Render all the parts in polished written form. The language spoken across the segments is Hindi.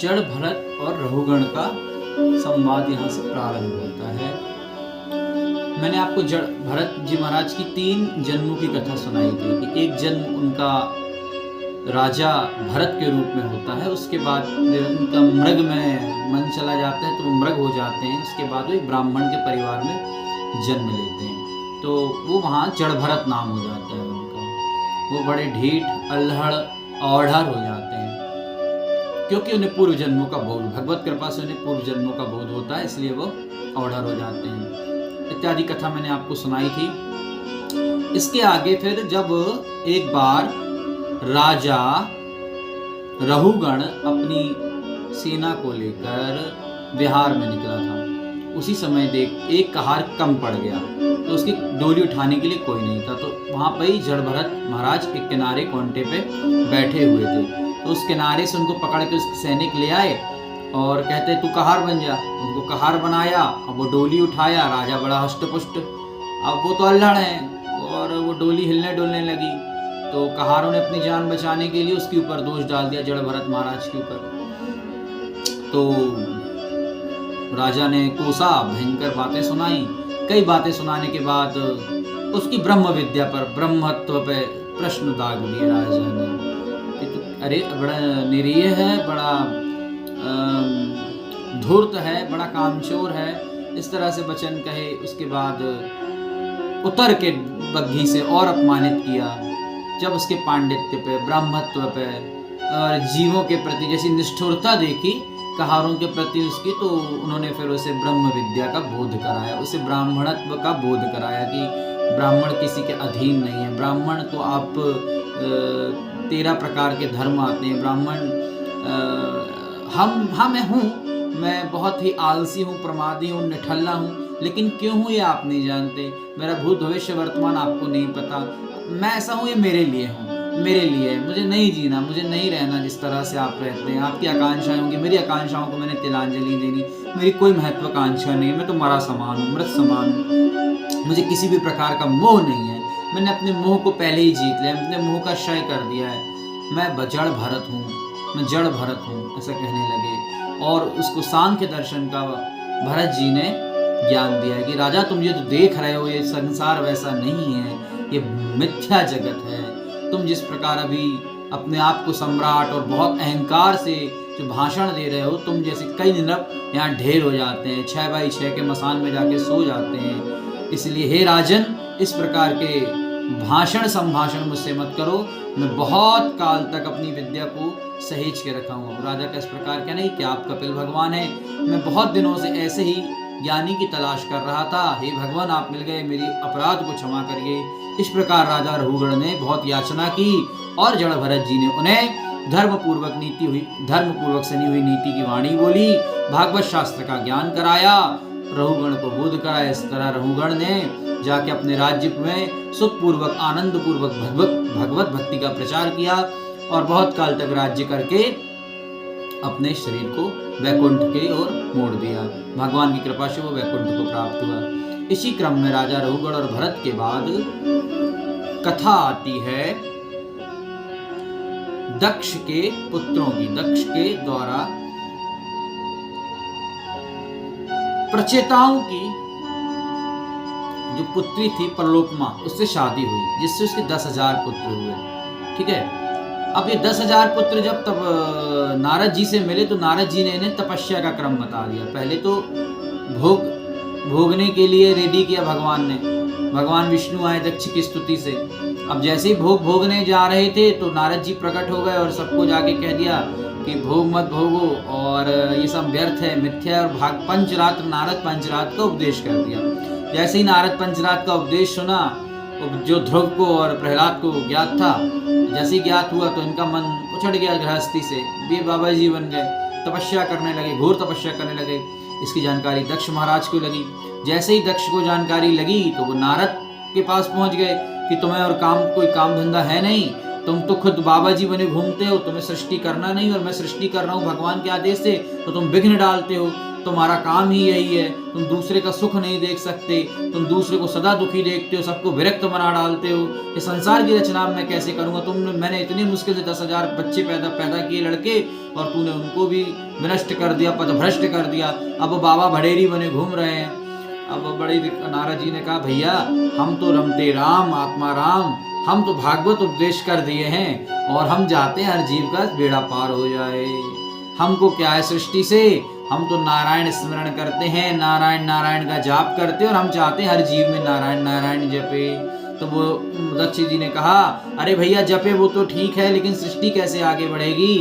जड़ भरत और रहुगण का संवाद यहाँ से प्रारंभ होता है। मैंने आपको जड़ भरत जी महाराज की 3 जन्मों की कथा सुनाई थी कि एक जन्म उनका राजा भरत के रूप में होता है, उसके बाद उनका मृग में मन चला जाता है तो वो मृग हो जाते हैं, उसके बाद वो एक ब्राह्मण के परिवार में जन्म लेते हैं, तो वो वहाँ जड़ भरत नाम हो जाता है उनका। वो बड़े ढीठ, अल्हड़, औढ़र हो जाते हैं क्योंकि उन्हें पूर्व जन्मों का बोध, भगवत कृपा से उन्हें पूर्व जन्मों का बोध होता है, इसलिए वो औढ़र हो जाते हैं। इत्यादि कथा मैंने आपको सुनाई थी। इसके आगे फिर जब एक बार राजा रहुगण अपनी सेना को लेकर बिहार में निकला था, उसी समय देख एक कहार कम पड़ गया तो उसकी डोली उठाने के लिए कोई नहीं था, तो वहां पर ही जड़ भरत महाराज एक किनारे कोंटे पे बैठे हुए थे, तो उस किनारे से उनको पकड़ के उसके सैनिक ले आए और कहते तू कहार बन जा। उनको कहार बनाया, अब वो डोली उठाया, राजा बड़ा हष्ट-पुष्ट, अब वो तो अल्हड़ है और वो डोली हिलने डुलने लगी, तो कहारों ने अपनी जान बचाने के लिए उसके ऊपर दोष डाल दिया, जड़ भरत महाराज के ऊपर। तो राजा ने कोसा, भयंकर बातें सुनाई। कई बातें सुनाने के बाद उसकी ब्रह्म विद्या पर, ब्रह्मत्व पे प्रश्न दाग दिए राजा ने कि तू अरे बड़ा निरीह है, बड़ा धूर्त है, बड़ा कामचोर है, इस तरह से वचन कहे। उसके बाद उतर के बग्घी से और अपमानित किया। जब उसके पांडित्य पे, ब्राह्मत्व पे और जीवों के प्रति जैसी निष्ठुरता देखी कहारों के प्रति उसकी, तो उन्होंने फिर उसे ब्रह्म विद्या का बोध कराया, उसे ब्राह्मणत्व का बोध कराया कि ब्राह्मण किसी के अधीन नहीं है। ब्राह्मण तो आप 13 प्रकार के धर्म आते हैं। ब्राह्मण मैं हूँ, मैं बहुत ही आलसी हूँ, प्रमादी हूँ, निठल्ला हूँ, लेकिन क्यों हूँ ये आप नहीं जानते। मेरा भूत भविष्य वर्तमान आपको नहीं पता। मैं ऐसा हूँ, ये मेरे लिए हूँ, मेरे लिए, मुझे नहीं जीना, मुझे नहीं रहना जिस तरह से आप रहते हैं। आपकी आकांक्षाएं होंगी, मेरी आकांक्षाओं को मैंने तिलांजलि देनी, मेरी कोई महत्वाकांक्षा नहीं है। मैं तो मरा समान हूँ, मृत समान हूँ, मुझे किसी भी प्रकार का मोह नहीं है। मैंने अपने मोह को पहले ही जीत लिया, अपने मोह का क्षय कर दिया है। मैं जड़ भरत हूँ, मैं जड़ भरत हूँ, ऐसा कहने लगे। और उसको सांख्य दर्शन का भरत जी ने ज्ञान दिया है कि राजा तुम ये जो देख रहे हो, ये संसार वैसा नहीं है, ये मिथ्या जगत है। तुम जिस प्रकार अभी अपने आप को सम्राट और बहुत अहंकार से जो भाषण दे रहे हो, तुम जैसे कई निरप यहाँ ढेर हो जाते हैं, 6x6 के मसान में जाके सो जाते हैं। इसलिए हे राजन, इस प्रकार के भाषण संभाषण मुझसे मत करो। मैं बहुत काल तक अपनी विद्या को सहेज के रखा हूँ। राजा का इस प्रकार कहना है कि आप कपिल भगवान हैं, मैं बहुत दिनों से ऐसे ही ज्ञानी की तलाश कर रहा था, हे भगवान आप मिल गए, मेरी अपराध को क्षमा करिए। इस प्रकार राजा रहुगण ने बहुत याचना की और जड़ भरत जी ने उन्हें धर्मपूर्वक सनी हुई नीति की वाणी बोली, भागवत शास्त्र का ज्ञान कराया, रहुगण को बोध कराया। इस तरह रहुगण ने जाके अपने राज्य में सुखपूर्वक, आनंद पूर्वक भगवत भक्ति का प्रचार किया और बहुत काल तक राज्य करके अपने शरीर को वैकुंठ के ओर मोड़ दिया। भगवान की कृपा से वो वैकुंठ को प्राप्त हुआ। इसी क्रम में राजा रहुगण और भरत के बाद कथा आती है दक्ष के पुत्रों की। दक्ष के द्वारा प्रचेताओं की जो पुत्री थी प्रलोपमा, उससे शादी हुई, जिससे उसके 10,000 पुत्र हुए। ठीक है, अब ये 10,000 पुत्र जब तब नारद जी से मिले तो नारद जी ने इन्हें तपस्या का क्रम बता दिया। पहले तो भोगने के लिए रेडी किया भगवान ने। भगवान विष्णु आए दक्ष की स्तुति से। अब जैसे ही भोगने जा रहे थे तो नारद जी प्रकट हो गए और सबको जाके कह दिया कि भोग मत भोगो और ये सब व्यर्थ है, मिथ्या। और पंचरात्र, नारद पंचरात्र का उपदेश कर दिया। जैसे ही नारद पंचरात्र का उपदेश सुना, जो ध्रुव को और प्रहलाद को ज्ञात था, जैसे ही ज्ञात हुआ तो इनका मन उछड़ गया गृहस्थी से, वे बाबा जी बन गए, तपस्या करने लगे, घोर तपस्या करने लगे। इसकी जानकारी दक्ष महाराज को लगी। जैसे ही दक्ष को जानकारी लगी तो वो नारद के पास पहुंच गए कि तुम्हें और कोई काम धंधा है नहीं, तुम तो खुद बाबा जी बने घूमते हो, तुम्हें सृष्टि करना नहीं और मैं सृष्टि कर रहा हूँ भगवान के आदेश से, तो तुम विघ्न डालते हो। तुम्हारा काम ही यही है, तुम दूसरे का सुख नहीं देख सकते, तुम दूसरे को सदा दुखी देखते हो, सबको विरक्त बना डालते हो, ये संसार की रचना मैं कैसे करूँगा। मैंने इतनी मुश्किल से 10,000 बच्चे पैदा किए लड़के, और तूने उनको भी विनष्ट कर दिया, पथभ्रष्ट कर दिया। अब वो बाबा भड़ेरी बने घूम रहे हैं। अब बड़ी नारद जी ने कहा, भैया हम तो रमते राम आत्मा राम, हम तो भागवत उपदेश कर दिए हैं और हम चाहते हैं हर जीव का बेड़ा पार हो जाए। हमको क्या है सृष्टि से, हम तो नारायण स्मरण करते हैं, नारायण नारायण का जाप करते हैं, और हम चाहते हैं हर जीव में नारायण नारायण जपे। तो वो दक्ष जी ने कहा, अरे भैया जपे वो तो ठीक है, लेकिन सृष्टि कैसे आगे बढ़ेगी।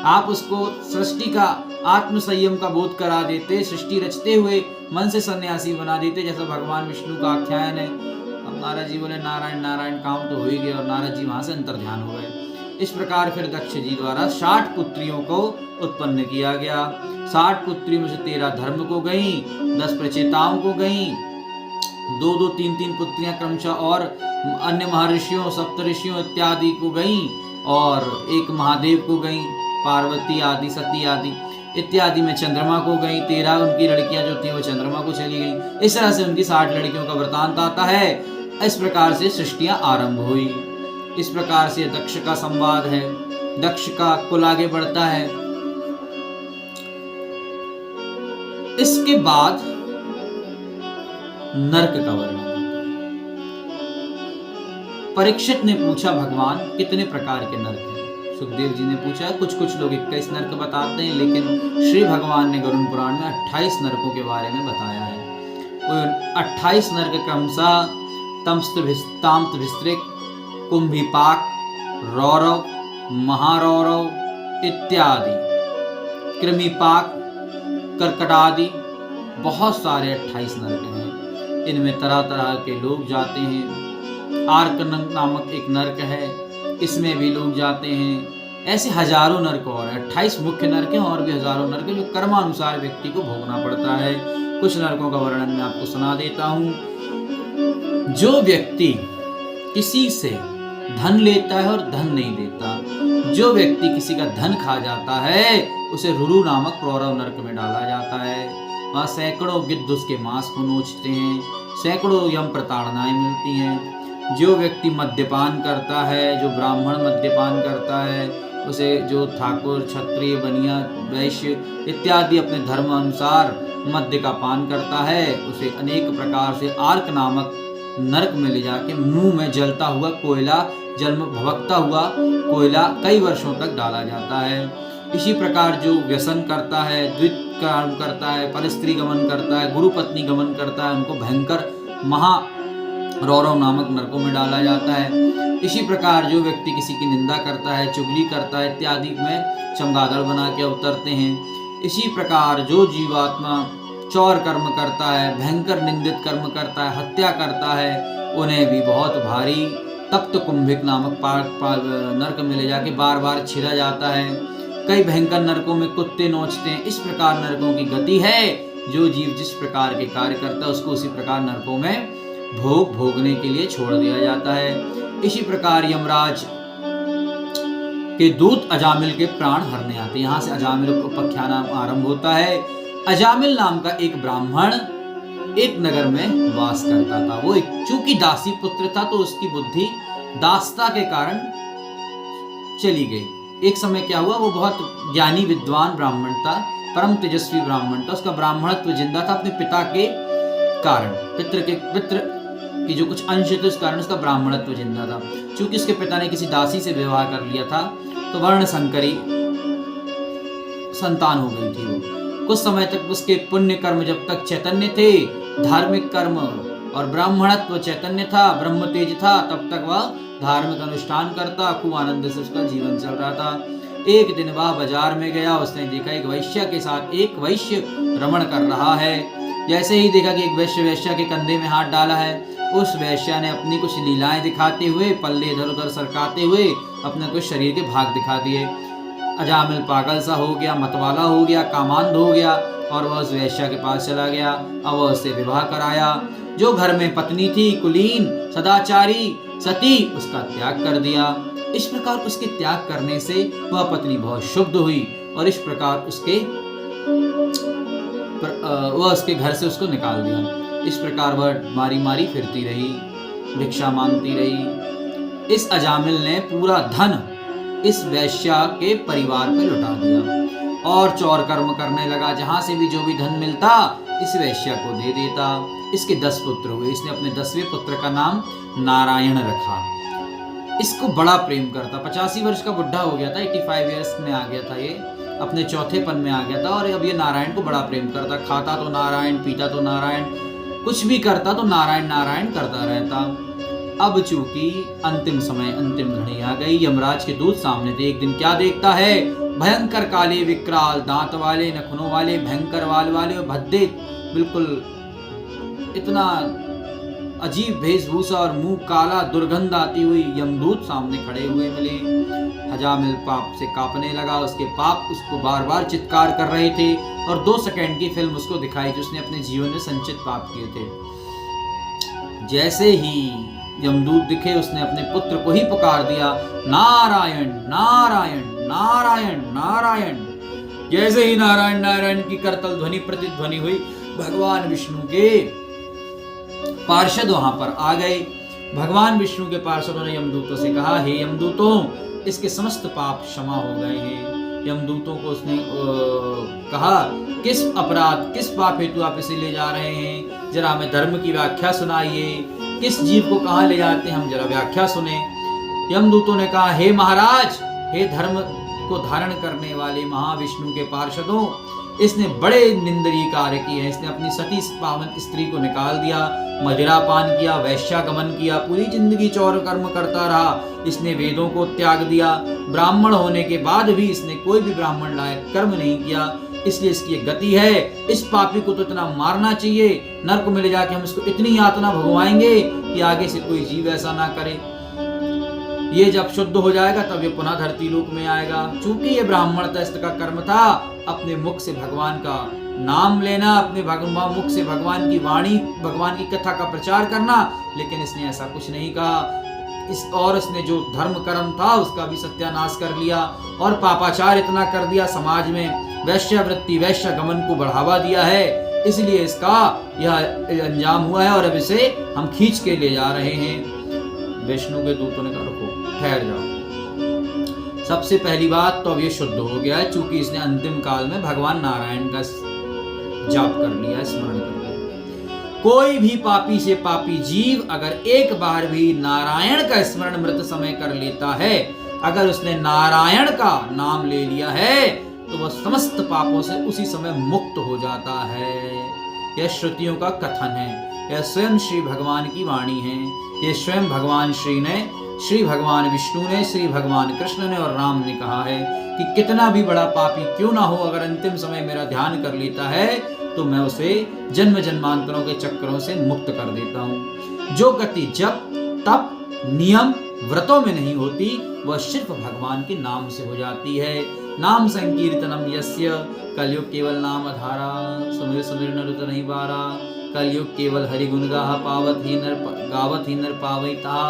आप उसको सृष्टि का आत्म संयम का बोध करा देते, सृष्टि रचते हुए मन से सन्यासी बना देते, जैसा भगवान विष्णु का आख्यान है। अब नारद जी बोले, नारायण नारायण काम तो हो ही गया, और नारद जी वहां से अंतर्ध्यान हो गए। इस प्रकार फिर दक्ष जी द्वारा 60 पुत्रियों को उत्पन्न किया गया। 60 पुत्रियों में से 13 धर्म को गई, 10 प्रचेताओं को गई, 2-2, 3-3 पुत्रियां क्रमशः और अन्य महर्षियों, सप्तऋषियों इत्यादि को गई, और एक महादेव को गई, पार्वती आदि, सती आदि इत्यादि में चंद्रमा को गई। 13 उनकी लड़कियां जो थी वो चंद्रमा को चली गई। इस तरह से उनकी 60 लड़कियों का वृतांत आता है। इस प्रकार से सृष्टियां आरंभ हुई। इस प्रकार से दक्ष का संवाद है, दक्ष का कुल आगे बढ़ता है। इसके बाद नरक का वर्णन होता है। परीक्षित ने पूछा, भगवान कितने प्रकार के नरक हैं। सुखदेव जी ने पूछा, कुछ लोग 21 नरक बताते हैं, लेकिन श्री भगवान ने गरुड़ पुराण में 28 नरकों के बारे में बताया है। वो 28 नरक क्रमशः तमस्त्भिस्त्रिक, कुंभिपाक, रौरव, महारौरव इत्यादि, कृमिपाक, कर्कटादि, बहुत सारे 28 नरक हैं। इनमें तरह तरह के लोग जाते हैं। आर्क नामक एक नरक है, इसमें भी लोग जाते हैं। ऐसे हजारों नरक और 28 मुख्य नरक हैं, और भी हजारों नरक जो कर्मानुसार व्यक्ति को भोगना पड़ता है। कुछ नरकों का वर्णन मैं आपको सुना देता हूँ। जो व्यक्ति किसी से धन लेता है और धन नहीं देता, जो व्यक्ति किसी का धन खा जाता है, उसे रुरु नामक रौरव नरक में डाला जाता है। वहाँ सैकड़ों गिद्ध उसके मांस को नोचते हैं, सैकड़ों यम प्रताड़नाएं मिलती हैं। जो व्यक्ति मद्यपान करता है, जो ब्राह्मण मद्यपान करता है, उसे जो ठाकुर, क्षत्रिय, बनिया, वैश्य इत्यादि अपने धर्म अनुसार मद्य का पान करता है, उसे अनेक प्रकार से आर्क नामक नरक में ले जाके मुंह में जलता हुआ कोयला, जल में भभकता हुआ कोयला कई वर्षों तक डाला जाता है। इसी प्रकार जो व्यसन करता है, द्वित कर्म करता है, परस्त्री गमन करता है, गुरु पत्नी गमन करता है, उनको भयंकर महा रौरव नामक नरकों में डाला जाता है। इसी प्रकार जो व्यक्ति किसी की निंदा करता है, चुगली करता है इत्यादि में चमगादड़ बना के उतरते हैं। इसी प्रकार जो जीवात्मा चौर कर्म करता है, भयंकर निंदित कर्म करता है, हत्या करता है, उन्हें भी बहुत भारी तप्त कुंभिक नामक नरक में ले जाके बार बार छिड़ा जाता है। कई भयंकर नरकों में कुत्ते नोचते हैं। इस प्रकार नरकों की गति है। जो जीव जिस प्रकार के कार्य करता है उसको उसी प्रकार नरकों में भोगने के लिए छोड़ दिया जाता है। इसी प्रकार यमराज के दूत अजामिल के प्राण हरने आते हैं। यहाँ से अजामिल उपाख्यान आरंभ होता है। अजामिल नाम का एक ब्राह्मण एक नगर में वास करता था। वो चूंकि दासी पुत्र था तो उसकी बुद्धि दासता के कारण चली गई। एक समय क्या हुआ, वो बहुत ज्ञानी विद्वान ब्राह्मण था, परम तेजस्वी ब्राह्मण था। उसका ब्राह्मणत्व जिंदा था अपने पिता के कारण, पितृ की जो कुछ अंश थे उस कारण उसका ब्राह्मणत्व जिंदा था। चूंकि उसके पिता ने किसी दासी से विवाह कर लिया था तो वर्ण संकरी संतान हो गई थी। वो कुछ समय तक उसके पुण्य कर्म जब तक चैतन्य थे, धार्मिक कर्म और ब्राह्मणत्व चैतन्य था, ब्रह्म तेज था, तब तक वह धार्मिक अनुष्ठान करता, खूब आनंद से उसका जीवन चल रहा था। एक दिन वह बाजार में गया, उसने देखा एक वैश्य के साथ एक वैश्य रमण कर रहा है। जैसे ही देखा कि एक वैश्य के कंधे में हाथ डाला है, उस वैश्य ने अपनी कुछ लीलाएं दिखाते हुए, पल्ले इधर उधर सरकाते हुए अपने कुछ शरीर के भाग दिखा दिए। अजामिल पागल सा हो गया, मतवाला हो गया, कामांध हो गया और वह उस वैश्य के पास चला गया। अब वह उससे विवाह कराया। जो घर में पत्नी थी, कुलीन, सदाचारी, सती, उसका त्याग कर दिया। इस प्रकार उसके त्याग करने से वह पत्नी बहुत शुद्ध हुई और इस प्रकार उसके वह उसके घर से उसको निकाल दिया। इस प्रकार वह मारी मारी फिरती रही, भिक्षा मांगती रही। इस अजामिल ने पूरा धन इस वैश्या के परिवार पे लुटा दिया और चौर कर्म करने लगा। जहां से भी जो भी धन मिलता इस वैश्या को दे देता। इसके 10 पुत्र हुए। इसने अपने 10वें पुत्र का नाम नारायण रखा। इसको बड़ा प्रेम करता। 85 वर्ष का बुढ़ा हो गया था, 85 ईयर्स में आ गया था ये, अपने चौथेपन में आ गया था। और अब ये नारायण को बड़ा प्रेम करता। खाता तो नारायण, पीता तो नारायण, कुछ भी करता तो नारायण नारायण करता रहता। अब चूंकि अंतिम समय, अंतिम घड़ी आ गई, यमराज के दूत सामने थे। एक दिन क्या देखता है, भयंकर काले विकराल दांत वाले, नखुनों वाले, भयंकर वाल वाले, भद्दे, बिल्कुल इतना अजीब वेशभूषा और मुंह काला, दुर्गंध आती हुई यमदूत सामने खड़े हुए मिले। अजामिल पाप से कांपने लगा। उसके पाप उसको बार बार चित्कार कर रहे थे और 2 सेकंड की फिल्म उसको दिखाई जो उसने अपने जीवन में संचित पाप किए थे। जैसे ही यमदूत दिखे उसने अपने पुत्र को ही पुकार दिया, नारायण नारायण नारायण नारायण। जैसे ही नारायण नारायण की करतल ध्वनि प्रतिध्वनि हुई, भगवान विष्णु के पार्षद वहां पर आ गए। भगवान विष्णु के पार्षदों ने यमदूतों से कहा, हे यमदूतों, इसके समस्त पाप क्षमा हो गए हैं। यमदूतों को उसने कहा, किस अपराध, किस पाप हेतु आप इसे ले जा रहे हैं, जरा हमें धर्म की व्याख्या सुनाइए। किस जीव को कहाँ ले जाते हैं, हम जरा व्याख्या सुने। यमदूतों ने कहा, हे महाराज, हे धर्म को धारण करने वाले महाविष्णु के पार्षदों, इसने बड़े निंदनीय कार्य किए हैं। इसने अपनी सती पावन स्त्री को निकाल दिया, मदिरा पान किया, वैश्यागमन किया, पूरी जिंदगी चौर कर्म करता रहा। इसने वेदों को त्याग दिया। ब्राह्मण होने के बाद भी इसने कोई भी ब्राह्मण लायक कर्म नहीं किया, इसलिए इसकी ये गति है। इस पापी को तो इतना मारना चाहिए, नरक में ले जाके हम इसको इतनी यातना भगवाएंगे कि आगे से कोई जीव ऐसा ना करे। ये जब शुद्ध हो जाएगा तब ये पुनः धरती लोक में आएगा। चूंकि ये ब्राह्मण था, इसका कर्म था अपने मुख से भगवान का नाम लेना, अपने मुख से भगवान की वाणी, भगवान की कथा का प्रचार करना, लेकिन इसने ऐसा कुछ नहीं कहा। इसने जो धर्म कर्म था उसका भी सत्यानाश कर लिया और पापाचार इतना कर दिया, समाज में वैश्यावृत्ति, वैश्यगमन को बढ़ावा दिया है। इसलिए इसका यह अंजाम हुआ है और अब इसे हम खींच के ले जा रहे हैं। विष्णु के दूतों ने कहा, रुको, ठहर जाओ। सबसे पहली बात तो अब ये शुद्ध हो गया है, चूंकि इसने अंतिम काल में भगवान नारायण का जाप कर लिया, स्मरण कर लिया। कोई भी पापी से पापी जीव अगर एक बार भी नारायण का स्मरण मृत समय कर लेता है, अगर उसने नारायण का नाम ले लिया है, तो वह समस्त पापों से उसी समय मुक्त हो जाता है। यह श्रुतियों का कथन है, यह स्वयं श्री भगवान की वाणी है। यह स्वयं भगवान श्री भगवान विष्णु ने, श्री भगवान कृष्ण ने और राम ने कहा है कि कितना भी बड़ा पापी क्यों ना हो, अगर अंतिम समय मेरा ध्यान कर लेता है तो मैं उसे जन्म जन्मांतरों के चक्रों से मुक्त कर देता हूँ। जो गति जप तप नियम व्रतों में नहीं होती, वह सिर्फ भगवान के नाम से हो जाती है। नाम संकीर्तनम यस्य, कलयुग केवल नाम धारा, सुमिर सुमिर नर नहीं बारा, कलयुग केवल हरि गुण गावत ही नर पावैता।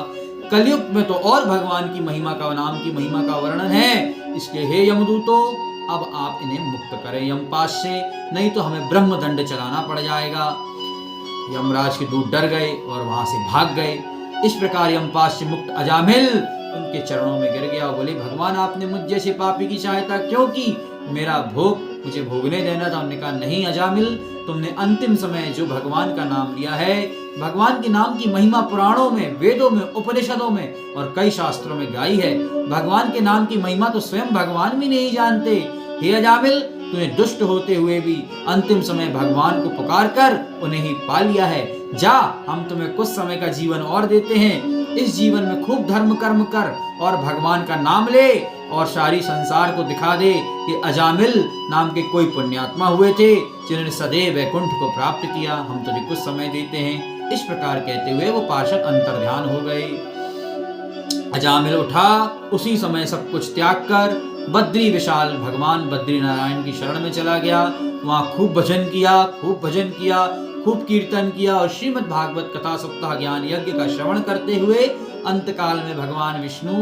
कलयुग में तो और भगवान की महिमा का, नाम की महिमा का वर्णन है। इसलिए हे यमदूतों, अब आप इन्हें मुक्त करें यमपाश से, नहीं तो हमें ब्रह्मदंड चलाना पड़ जाएगा। यमराज के दूत डर गए और वहां से भाग गए। इस प्रकार यमपाश से मुक्त अजामिल उनके चरणों में गिर गया। बोले, भगवान आपने मुझ जैसे पापी की सहायता क्यों की, मेरा भोग मुझे भोगने देना था। उन्होंने कहा, नहीं अजामिल, तुमने अंतिम समय जो भगवान का नाम लिया है, भगवान के नाम की महिमा पुराणों में, वेदों में, उपनिषदों में और कई शास्त्रों में गाई है। भगवान के नाम की महिमा तो स्वयं भगवान भी नहीं जानते। हे अजामिल, तूने दुष्ट होते हुए भी अंतिम समय भगवान को पुकार कर उन्हें ही पा लिया है। जा, हम तुम्हें कुछ समय का जीवन और देते हैं। इस जीवन में खूब धर्म कर्म कर और भगवान का नाम ले और सारी संसार को दिखा दे कि अजामिल नाम के कोई पुण्यात्मा हुए थे जिन्होंने सदैव वैकुंठ को प्राप्त किया। हम तुझे कुछ समय देते हैं। इस प्रकार कहते हुए वो पार्षद अंतर्ध्यान हो गए। अजामिल उठा, उसी समय सब कुछ त्याग कर बद्री विशाल भगवान बद्री नारायण की शरण में चला गया। वहां खूब भजन किया, खूब भजन किया, खूब कीर्तन किया और श्रीमद् भागवत कथा सप्ताह ज्ञान यज्ञ का श्रवण करते हुए अंतकाल में भगवान विष्णु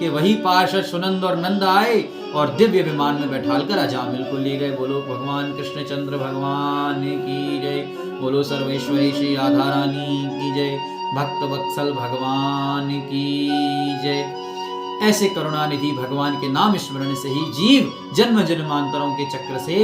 के वही पार्षद सुनंद और नंद आए और दिव्य विमान में बैठालकर अजामिल को ले गए। बोलो भगवान कृष्णचंद्र भगवान की जय, बोलो सर्वेश्वरी श्री राधा रानी की जय, भक्त वत्सल भगवान की जय। ऐसे करुणानिधि भगवान के नाम स्मरण से ही जीव जन्म जन्मांतरों के चक्र से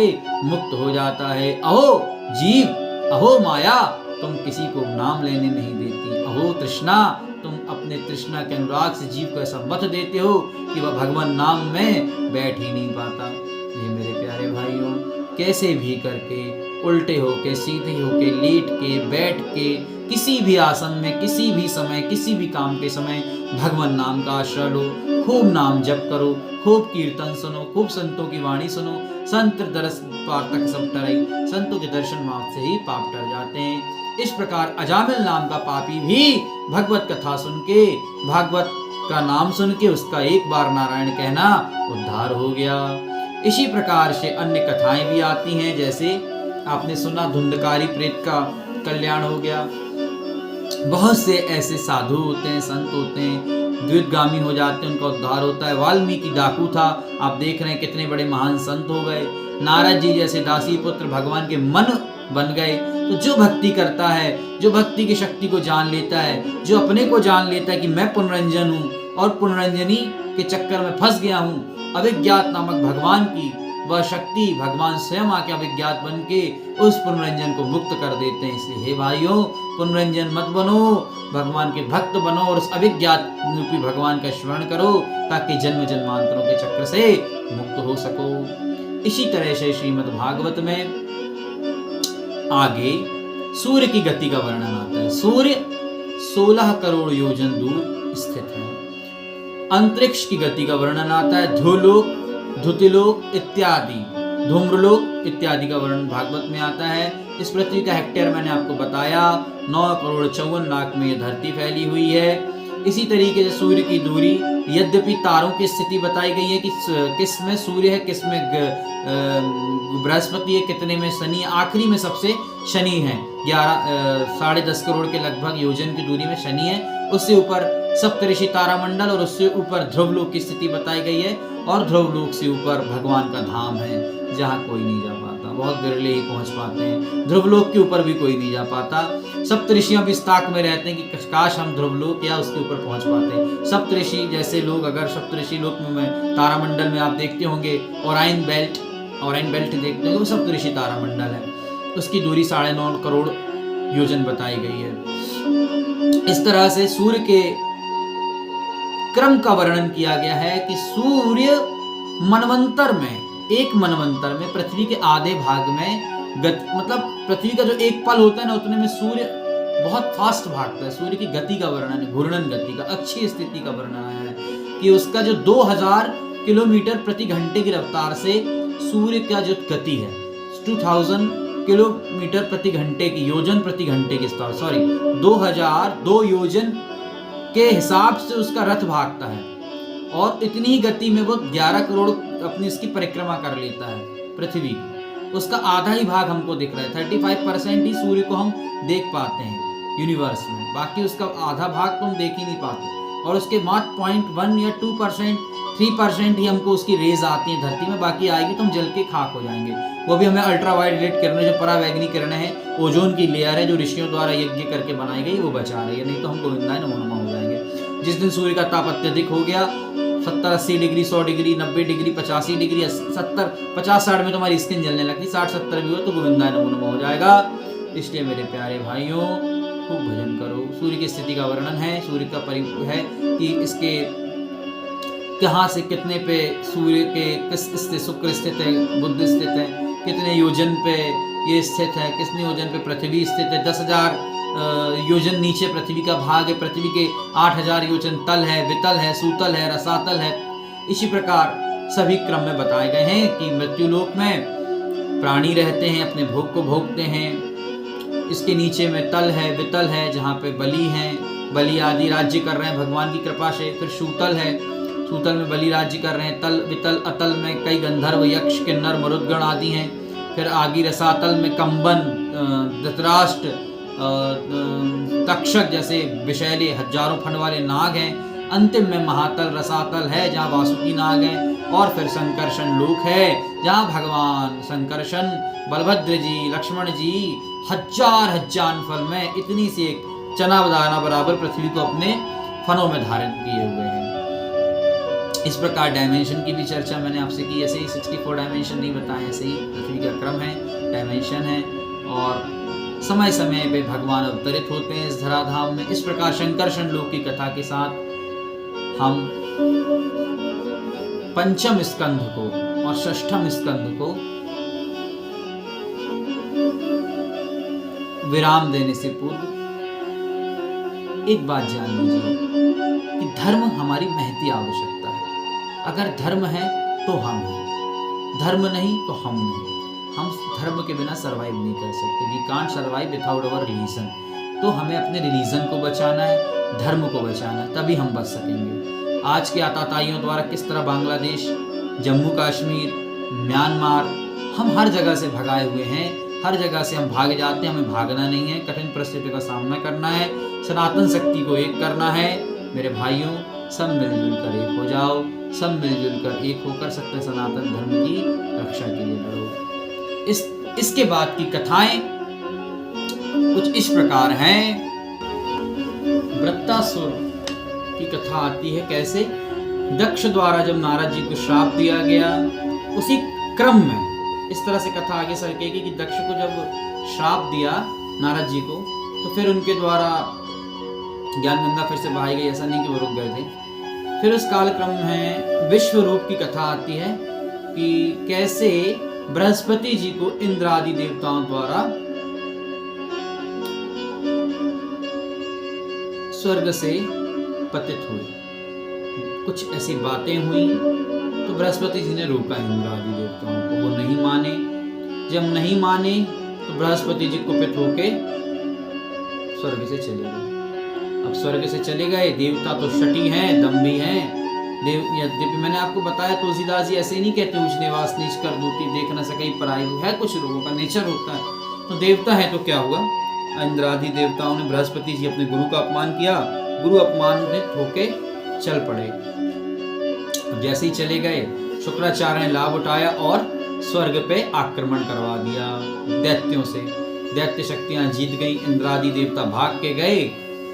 मुक्त हो जाता है। अहो जीव, अहो माया, तुम किसी को नाम लेने नहीं देती। अहो तृष्णा, तुम अपने तृष्णा के अनुराग से जीव को ऐसा मत देते हो कि वह भगवान नाम में बैठ ही नहीं पाता। ये मेरे प्यारे भाइयों, कैसे भी करके उल्टे होके, सीधे होके, लेट के, बैठ के, किसी भी आसन में, किसी भी समय, किसी भी काम के समय भगवान नाम का आश्रय लो, खूब नाम जप करो, खूब कीर्तन सुनो, खूब संतों की वाणी सुनो। संत दरस पार तक सब टरई, संतों के दर्शन मात्र से ही पाप टर जाते हैं। इस प्रकार अजामिल नाम का पापी भी भगवत कथा सुन के, भागवत का नाम सुन के उसका एक बार नारायण कहना उद्धार हो गया। इसी प्रकार से अन्य कथाएं भी आती हैं, जैसे आपने सुना धुंधकारी प्रेत का कल्याण हो गया। बहुत से ऐसे साधु होते हैं, संत होते हैं, द्वितगामी हो जाते हैं, उनका उद्धार होता है। वाल्मीकि डाकू था, आप देख रहे हैं कितने बड़े महान संत हो गए। नारद जी जैसे दासी पुत्र भगवान के मन बन गए। तो जो भक्ति करता है, जो भक्ति की शक्ति को जान लेता है, जो अपने को जान लेता है कि मैं पुनरंजन हूँ और पुनरंजनी के चक्कर में फंस गया हूँ, अविज्ञात नामक भगवान की वह शक्ति, भगवान स्वयं आके अविज्ञात बन के उस पुनरंजन को मुक्त कर देते हैं। इसलिए हे भाइयों, पुनरंजन मत बनो, भगवान के भक्त बनो और उस अविज्ञात रूपी भगवान का स्मरण करो, ताकि जन्म जन्मांतरों के चक्र से मुक्त हो सको। इसी तरह से श्रीमद् भागवत में आगे सूर्य की गति का वर्णन आता है। सूर्य 16 करोड़ योजन दूर स्थित है। अंतरिक्ष की गति का वर्णन आता है। ध्रुलोक, धुतिलोक इत्यादि, धूम्रलोक इत्यादि का वर्णन भागवत में आता है। इस पृथ्वी का हेक्टेयर मैंने आपको बताया, 9 करोड़ 54 लाख में यह धरती फैली हुई है। इसी तरीके से सूर्य की दूरी, यद्यपि तारों की स्थिति बताई गई है कि किस में सूर्य है, किस में बृहस्पति है, कितने में शनि, आखिरी में सबसे शनि है। 10.5 करोड़ के लगभग योजन की दूरी में शनि है। उससे ऊपर सप्तऋषि तारामंडल और उससे ऊपर ध्रुवलोक की स्थिति बताई गई है। और ध्रुवलोक से ऊपर भगवान का धाम है, जहाँ कोई नहीं जा पाता, बहुत बिरले ही पहुंच पाते हैं। ध्रुवलोक के ऊपर भी कोई नहीं जा पाता। सप्तऋषियां भी इस ताक में रहते हैं कि काश हम ध्रुवलोक या उसके ऊपर पहुंच पाते हैं। सप्तऋषि जैसे लोग, अगर सप्तऋषि लोक में तारामंडल में आप देखते होंगे ओराइन बेल्ट देखते होंगे, वो सप्तऋषि तारामंडल है। उसकी दूरी 9.5 करोड़ योजन बताई गई है। इस तरह से सूर्य के क्रम का वर्णन किया गया है कि सूर्य मनवंतर में, एक मनवंतर में पृथ्वी के आधे भाग में मतलब पृथ्वी का जो एक पल होता है ना, उतने में सूर्य बहुत फास्ट भागता है। सूर्य की गति का वर्णन है, घूर्णन गति का, अक्षीय स्थिति का वर्णन है कि उसका जो 2000 किलोमीटर प्रति घंटे की रफ्तार से सूर्य का जो गति है 2000 किलोमीटर प्रति घंटे की, योजन प्रति घंटे की, 2002 योजन के हिसाब से उसका रथ भागता है। और इतनी ही गति में वो 11 करोड़ अपनी इसकी परिक्रमा कर लेता है पृथ्वी की। उसका आधा ही भाग हमको दिख रहा है, 35% ही सूर्य को हम देख पाते हैं यूनिवर्स में, बाकी उसका आधा भाग तो हम देख ही नहीं पाते। और उसके मात्र 0.1 या 2%, 3% ही हमको उसकी रेज आती है धरती में, बाकी आएगी तो हम जल के खाक हो जाएंगे। वो भी हमें अल्ट्रावायलेट किरणें, जो परावैंगनी किरणें हैं, ओजोन की लेयर है जो ऋषियों द्वारा यज्ञ करके बनाई गई, वो बचा रही है, नहीं तो हम गोविंदाय नमो नमः हो जाएंगे। जिस दिन सूर्य का ताप अत्यधिक हो गया, 70-80 डिग्री, 100 डिग्री, 90 डिग्री, 85 डिग्री, 70, 50-60 में तुम्हारी स्किन जलने लगती, 60-70 भी हो तो गोविंदाय नमो नमः हो जाएगा। इसलिए मेरे प्यारे भाइयों, खूब भजन करो। सूर्य की स्थिति का वर्णन है, सूर्य का है कि इसके कहाँ से कितने पे सूर्य के किस स्थित, शुक्र स्थित है, बुध स्थित है, कितने योजन पे ये स्थित है, कितने योजन पे पृथ्वी स्थित है। 10,000 योजन नीचे पृथ्वी का भाग है, पृथ्वी के 8,000 योजन तल है, वितल है, सूतल है, रसातल है। इसी प्रकार सभी क्रम में बताए गए हैं कि मृत्युलोक में प्राणी रहते हैं, अपने भोग को भोगते हैं। इसके नीचे में तल है, वितल है, जहाँ पे बलि हैं, बलि आदि राज्य कर रहे हैं भगवान की कृपा से। फिर सूतल है, सूतल में बलि राज्य कर रहे हैं। तल, वितल, अतल में कई गंधर्व, यक्ष, किन्नर, मरुदगण आदि हैं। फिर आगे रसातल में कंबन, धृतराष्ट्र, तक्षक जैसे विषैले हजारों फंड वाले नाग हैं। अंतिम में महातल रसातल है जहाँ वासुकी नाग है, और फिर संकर्षण लोक है जहाँ भगवान संकर्षण बलभद्र जी, लक्ष्मण जी हजार हजार फल में इतनी सी एक चना दाना बराबर पृथ्वी को अपने फनों में धारण किए हुए हैं। इस प्रकार डायमेंशन की भी चर्चा मैंने आपसे की। ऐसे ही 64 डायमेंशन नहीं बताए, ऐसे ही पृथ्वी का क्रम है, डायमेंशन है, और समय समय पे भगवान अवतरित होते हैं इस धराधाम में। इस प्रकार संकर्षण लोक की कथा के साथ हम पंचम स्कंध को और षष्ठम स्कंध को विराम देने से पूर्व एक बात जान लीजिए कि धर्म हमारी महती आवश्यकता है। अगर धर्म है तो हम हैं, धर्म नहीं तो हम नहीं। हम धर्म के बिना सरवाइव नहीं कर सकते। We can't survive without our religion. तो हमें अपने रिलीजन को बचाना है, धर्म को बचाना है, तभी हम बच सकेंगे। आज के आतताइयों द्वारा किस तरह बांग्लादेश, जम्मू कश्मीर, म्यांमार, हम हर जगह से भगाए हुए हैं, हर जगह से हम भाग जाते हैं। हमें भागना नहीं है, कठिन परिस्थितियों का सामना करना है, सनातन शक्ति को एक करना है। मेरे भाइयों, सब मिलजुल कर एक हो जाओ, सब मिलजुल कर एक होकर सत्य सनातन धर्म की रक्षा के लिए लड़ो। इसके बाद की कथाएं कुछ इस प्रकार हैं। वृत्तासुर की कथा आती है। कैसे? दक्ष द्वारा जब नारद जी को श्राप दिया गया, उसी क्रम में इस तरह से कथा आगे सरकेगी कि दक्ष को जब श्राप दिया नारद जी को, तो फिर उनके द्वारा ज्ञान गंगा फिर से बहाई गई। ऐसा नहीं कि वो रुक गए थे। फिर उस कालक्रम में विश्व रूप की कथा आती है कि कैसे बृहस्पति जी को इंद्र आदि देवताओं द्वारा स्वर्ग से पतित हुए। कुछ ऐसी बातें हुई तो बृहस्पति जी ने रोका इंद्र आदि देवताओं को, वो नहीं माने। जब नहीं माने तो बृहस्पति जी कुपित होके स्वर्ग से चले गए। अब स्वर्ग से चले गए, देवता तो शटी हैं, दम्भी हैं। यद्यपि मैंने आपको बताया तुलसीदास जी ऐसे ही नहीं कहते उच निवास नीच कर दूती देख न सके पराई है। कुछ लोगों का नेचर होता है। तो देवता है तो क्या हुआ, इंद्र आदि देवताओं ने बृहस्पति जी अपने गुरु का अपमान किया, गुरु अपमान में होके चल पड़े। अब जैसे ही चले गए, शुक्राचार्य ने लाभ उठाया और स्वर्ग पे आक्रमण करवा दिया दैत्यों से। दैत्य शक्तियां जीत गई, इंद्र आदि देवता भाग के गए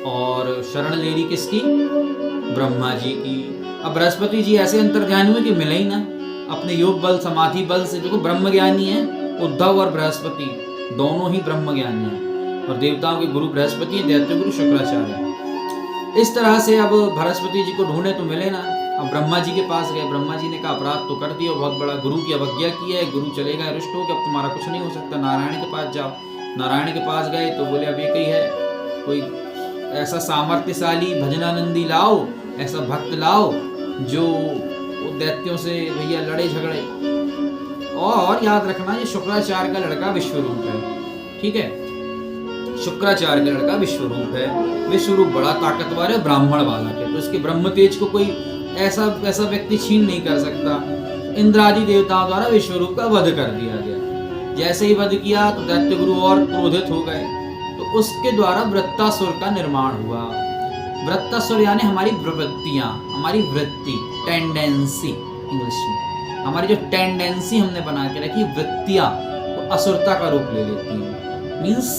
और शरण ले ली किसकी? ब्रह्मा जी की। अब बृहस्पति जी ऐसे अंतर्ज्ञानी हुए कि मिले ही ना अपने योग बल समाधि बल से। देखो ब्रह्म ज्ञानी है उद्धव और बृहस्पति, दोनों ही ब्रह्म ज्ञानी है, और देवताओं के गुरु बृहस्पति, दैत्य गुरु शुक्राचार्य। इस तरह से अब बृहस्पति जी को ढूंढे तो मिले ना। अब ब्रह्मा जी के पास गए, ब्रह्मा जी ने कहा अपराध तो कर दिया, बहुत बड़ा, गुरु की अवज्ञा की है, गुरु चले गए रुष्ट हो के, अब तुम्हारा कुछ नहीं हो सकता, नारायण के पास जाओ। नारायण के पास गए तो बोले अब एक ही है, कोई ऐसा सामर्थ्यशाली भजनानंदी लाओ, ऐसा भक्त लाओ जो दैत्यों से भैया लड़े झगड़े। और याद रखना ये शुक्राचार्य का लड़का विश्वरूप है, ठीक है? शुक्राचार्य का लड़का विश्वरूप है। विश्वरूप बड़ा ताकतवर है, ब्राह्मण वाला है, तो इसके ब्रह्म तेज को कोई ऐसा व्यक्ति छीन नहीं कर सकता। इंद्र आदि देवताओं द्वारा विश्वरूप का वध कर दिया गया। जैसे ही वध किया तो दैत्य गुरु और क्रोधित हो गए, तो उसके द्वारा वृत्तासुर का निर्माण हुआ। वृत्तासुर यानी हमारी प्रवृत्तियां, हमारी वृत्ति, टेंडेंसी इंग्लिश में। हमारी जो टेंडेंसी हमने बना के रखी वृत्तियां, वो असुरता का रूप ले लेती हैं। मीन्स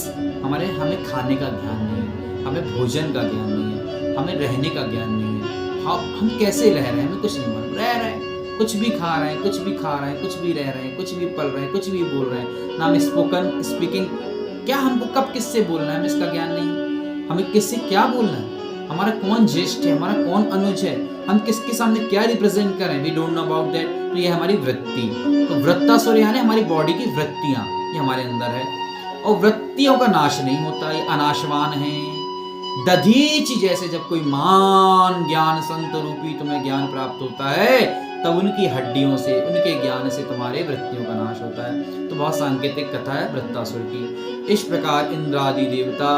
हमें खाने का ज्ञान नहीं है, हमें भोजन का ज्ञान नहीं है, हमें रहने का ज्ञान नहीं है। हम कैसे रह रहे हैं हमें कुछ नहीं मालूम। रह रहे हैं, कुछ भी खा रहे हैं, कुछ भी खा रहे हैं, कुछ भी रह रहे हैं, कुछ भी पल रहे हैं, कुछ भी बोल रहे हैं। नाम स्पोकन स्पीकिंग, क्या हमको कब किससे बोलना है हमें इसका ज्ञान नहीं। हमें किससे क्या बोलना है, हमारा कौन ज्येष्ठ है, हमारा कौन अनुज है, हम किसके सामने क्या रिप्रेजेंट करें, we don't know about that. तो ये हमारी वृत्ति, तो वृत्तासुर यानी हमारी बॉडी की वृत्तियां, ये हमारे अंदर है। और वृत्तियों का नाश नहीं होता, ये अनाशवान है। दधीच जैसे जब कोई मान ज्ञान संत रूपी तुम्हें ज्ञान प्राप्त होता है, तब उनकी हड्डियों से, उनके ज्ञान से तुम्हारे वृत्तियों का नाश होता है। तो बहुत सांकेतिक कथा है वृत्तासुर की। इस प्रकार इंद्र आदि देवता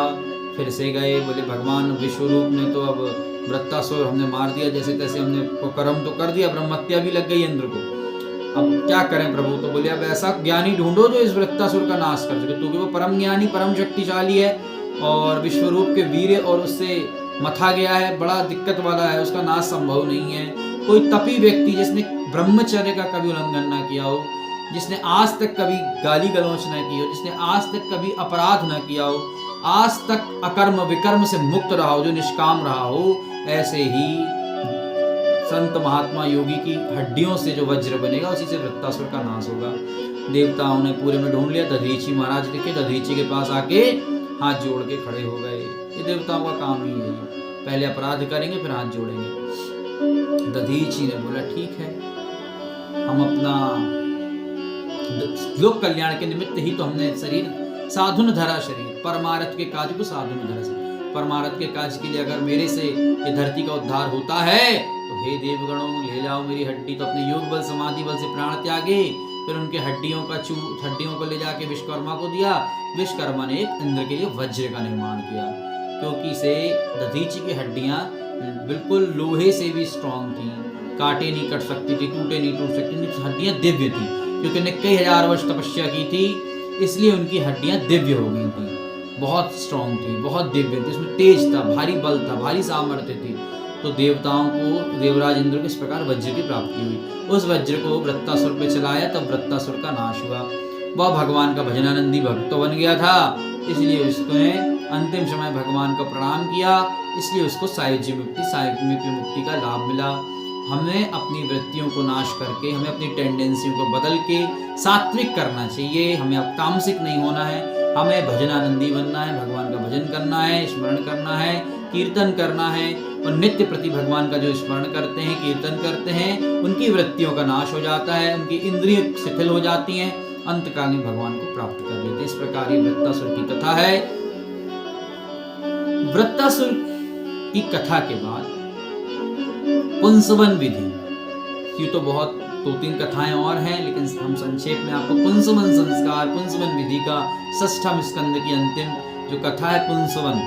फिर से गए, बोले भगवान विश्वरूप ने तो अब वृत्तासुर हमने मार दिया, जैसे तैसे हमने कर्म तो कर दिया, ब्रह्महत्या भी लग गई इंद्र को। अब क्या करें प्रभु? तो बोले अब ऐसा ज्ञानी ढूंढो जो इस वृत्तासुर का नाश कर सके, क्योंकि वो परम ज्ञानी परम शक्तिशाली है और विश्वरूप के वीर और उससे मथा गया है, बड़ा दिक्कत वाला है, उसका नाश संभव नहीं है। कोई तपी व्यक्ति जिसने ब्रह्मचर्य का कभी उल्लंघन ना किया हो, जिसने आज तक कभी गाली गलौच न की हो, जिसने आज तक कभी अपराध न किया हो, आज तक अकर्म विकर्म से मुक्त रहा हो, जो निष्काम रहा हो, ऐसे ही संत महात्मा योगी की हड्डियों से जो वज्र बनेगा उसी से वृत्तासुर का नाश होगा। देवताओं ने पूरे में ढूंढ लिया, दधीची महाराज दिखे, दधीची के पास आके हाथ जोड़ के खड़े हो गए। ये देवताओं का काम ही है, पहले अपराध करेंगे फिर हाथ जोड़ेंगे। दधीची ने बोला ठीक है, हम अपना लोक कल्याण के निमित्त ही तो हमने शरीर साधुन धरा, शरीर परमार्थ के काज को साधुन धरा, परमार्थ के काज के लिए अगर मेरे से ये धरती का उद्धार होता है तो हे देवगणों ले जाओ मेरी हड्डी। तो अपने योग बल समाधि बल से प्राण त्यागे, फिर उनके हड्डियों को ले जाके विश्वकर्मा को दिया। विश्वकर्मा ने एक इंद्र के लिए वज्र का निर्माण किया, क्योंकि से दधीची की हड्डियां बिल्कुल लोहे से भी स्ट्रांग थी, काटे नहीं कट सकती थी, टूटे नहीं टूट सकती थी, हड्डियां दिव्य थी, क्योंकि उन्हें कई हजार वर्ष तपस्या की थी, इसलिए उनकी हड्डियां दिव्य हो गई थी, बहुत स्ट्रांग थी, बहुत दिव्य थी, उसमें तेज था, भारी बल था, भारी सामर्थ्य थी। तो देवताओं को देवराज इंद्र को इस प्रकार वज्र की प्राप्ति हुई। उस वज्र को वृत्तासुर पे चलाया, तब वृत्तासुर का नाश हुआ। वह भगवान का भजनानंदी भक्त बन गया था, इसलिए उसने अंतिम समय भगवान को प्रणाम किया, इसलिए उसको सायुज्य मुक्ति का लाभ मिला। हमें अपनी वृत्तियों को नाश करके, हमें अपनी टेंडेंसियों को बदल के सात्विक करना चाहिए। हमें अब तामसिक नहीं होना है, हमें भजनानंदी बनना है, भगवान का भजन करना है, स्मरण करना है, कीर्तन करना है। और नित्य प्रति भगवान का जो स्मरण करते हैं, कीर्तन करते हैं, उनकी वृत्तियों का नाश हो जाता है, उनकी इंद्रिय शिथिल हो जाती हैं, अंतकाल में भगवान को प्राप्त कर लेते हैं। इस प्रकार ये वृत्तासुर की कथा है। वृत्तासुर की कथा के बाद पुंसवन विधि, ये तो बहुत 2-3 कथाएं और हैं, लेकिन हम संक्षेप में आपको पुंसवन संस्कार, पुंसवन विधि का 6वें स्कंद की अंतिम जो कथा है पुंसवन,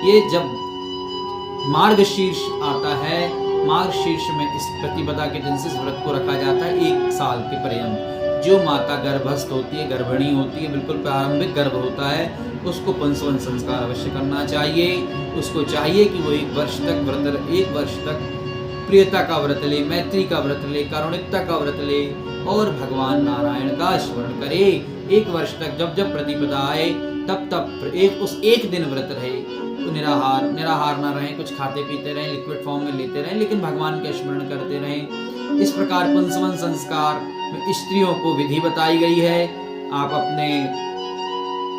ये जब मार्गशीर्ष आता है, मार्गशीर्ष में इस प्रतिपदा के दिन से इस व्रत को रखा जाता है 1 साल के पर्यंत। जो माता गर्भस्थ होती है, गर्भिणी होती है, बिल्कुल प्रारंभिक गर्भ होता है, उसको पुंसवन संस्कार अवश्य करना चाहिए। उसको चाहिए कि वो 1 वर्ष तक प्रियता का व्रत ले, मैत्री का व्रत ले, कारुणिकता का व्रत ले और भगवान नारायण का स्मरण करे। 1 वर्ष तक जब जब प्रतिपदा आए तब उस एक दिन व्रत रहे, निराहार ना रहें, कुछ खाते पीते रहें, लिक्विड फॉर्म में लेते रहें, लेकिन भगवान का स्मरण करते रहें। इस प्रकार पुंसवन संस्कार में स्त्रियों को विधि बताई गई है। आप अपने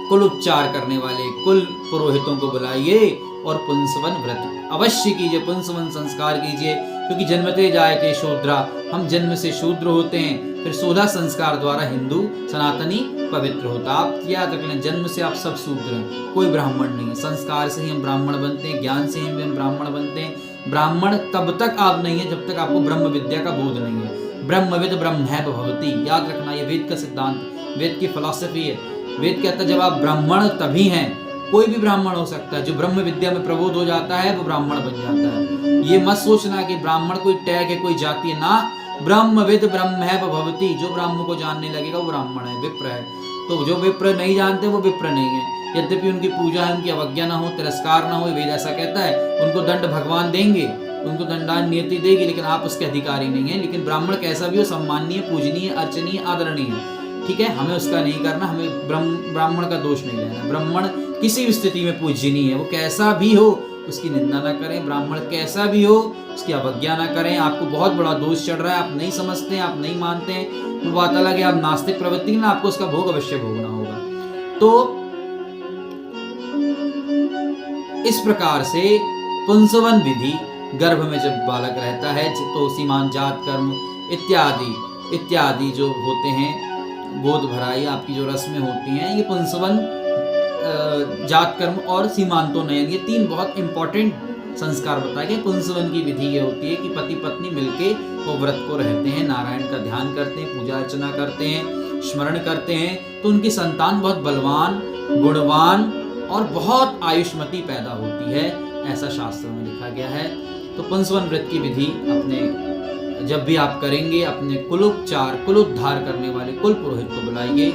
कुल उपचार करने वाले कुल पुरोहितों को बुलाइए और पुंसवन व्रत अवश्य कीजिए, पुंसवन संस्कार कीजिए, क्योंकि जन्मते जायते शूद्रा, हम जन्म से शूद्र होते हैं, फिर 16 संस्कार द्वारा हिंदू सनातनी पवित्र होता। आप याद रखना, जन्म से आप सब शूद्र हैं, कोई ब्राह्मण नहीं है। संस्कार से ही हम ब्राह्मण बनते हैं, ज्ञान से ही हम ब्राह्मण बनते हैं। ब्राह्मण तब तक आप नहीं है जब तक आपको ब्रह्म विद्या का बोध नहीं है। ब्रह्मविद ब्रह्मैव भवति, याद रखना, ये वेद का सिद्धांत, वेद की फिलॉसफी है। वेद कहता है जब आप ब्राह्मण तभी हैं, कोई भी ब्राह्मण हो सकता है, जो ब्रह्म विद्या में प्रबोध हो जाता है वो ब्राह्मण बन जाता है। ये मत सोचना कि ब्राह्मण कोई टैग है, कोई जाति है, ना, ब्रह्मविद ब्रह्मैव भवति, जो ब्राह्मण को जानने लगेगा वो ब्राह्मण है, विप्र है। तो जो विप्र नहीं जानते वो विप्र नहीं है। यद्यपि उनकी पूजा है, उनकी अवज्ञा ना हो, तिरस्कार ना हो, वेद ऐसा कहता है, उनको दंड भगवान देंगे, उनको दंडान नियति देगी, लेकिन आप उसके अधिकारी नहीं है। लेकिन ब्राह्मण कैसा भी हो, सम्माननीय, पूजनीय, अर्चनीय, आदरणीय, ठीक है, हमें उसका नहीं करना, हमें ब्राह्मण का दोष नहीं लेना। ब्राह्मण किसी भी स्थिति में पूजनीय है, वो कैसा भी हो उसकी निंदा ना करें, ब्राह्मण कैसा भी हो उसकी अवज्ञा ना करें। आपको बहुत बड़ा दोष चढ़ रहा है, आप नहीं समझते हैं, आप नहीं मानते हैं, वो बात अलग है, आप नास्तिक प्रवृत्ति ना, आपको उसका भोग अवश्य भोगना होगा। तो इस प्रकार से पुंसवन विधि, गर्भ में जब बालक रहता है तो सीमांत जात कर्म इत्यादि जो होते हैं, गोद भराई आपकी जो रस्में होती हैं, ये पुंसवन, जात कर्म और सीमांतोन्नयन, ये 3 बहुत इंपॉर्टेंट संस्कार बताए गए। पुंसवन की विधि ये होती है कि पति पत्नी मिलके वो व्रत को रहते हैं, नारायण का ध्यान करते हैं, पूजा अर्चना करते हैं, स्मरण करते हैं, तो उनकी संतान बहुत बलवान, गुणवान और बहुत आयुष्मती पैदा होती है, ऐसा शास्त्रों में लिखा गया है। तो पुंसवन व्रत की विधि अपने जब भी आप करेंगे अपने कुलोपचार कुलोद्धार करने वाले कुल पुरोहित को बुलाइए।